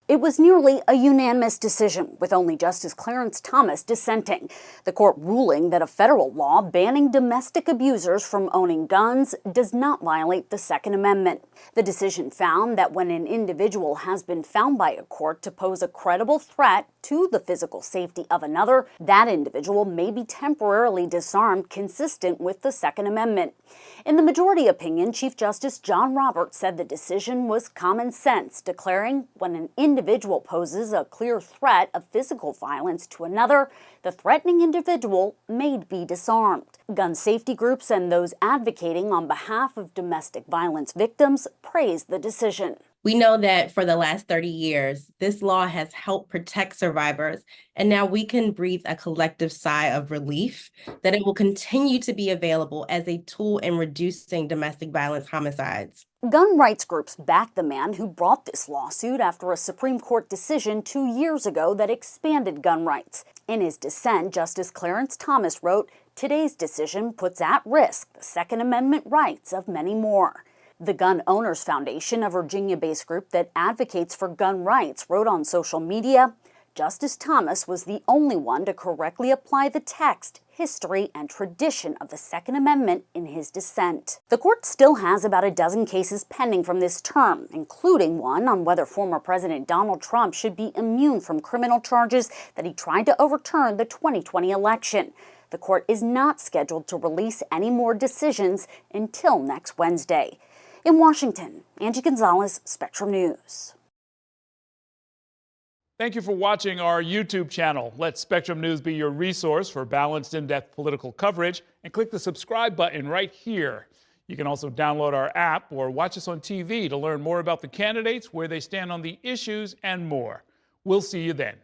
It was nearly a unanimous decision, with only Justice Clarence Thomas dissenting. The court ruling that a federal law banning domestic abusers from owning guns does not violate the Second Amendment. The decision found that when an individual has been found by a court to pose a credible threat to the physical safety of another, that individual may be temporarily disarmed consistent with the Second Amendment. In the majority opinion, Chief Justice John Roberts said the decision was common sense, declaring when an individual poses a clear threat of physical violence to another, the threatening individual may be disarmed. Gun safety groups and those advocating on behalf of domestic violence victims praised the decision. We know that for the last 30 years, this law has helped protect survivors, and now we can breathe a collective sigh of relief that it will continue to be available as a tool in reducing domestic violence homicides. Gun rights groups backed the man who brought this lawsuit after a Supreme Court decision 2 years ago that expanded gun rights. In his dissent, Justice Clarence Thomas wrote, "Today's decision puts at risk the Second Amendment rights of many more." The Gun Owners Foundation, a Virginia-based group that advocates for gun rights, wrote on social media, Justice Thomas was the only one to correctly apply the text, history, and tradition of the Second Amendment in his dissent. The court still has about a dozen cases pending from this term, including one on whether former President Donald Trump should be immune from criminal charges that he tried to overturn the 2020 election. The court is not scheduled to release any more decisions until next Wednesday. In Washington, Angie Gonzalez, Spectrum News. Thank you for watching our YouTube channel. Let Spectrum News be your resource for balanced, in-depth political coverage, and click the subscribe button right here. You can also download our app or watch us on TV to learn more about the candidates, where they stand on the issues, and more. We'll see you then.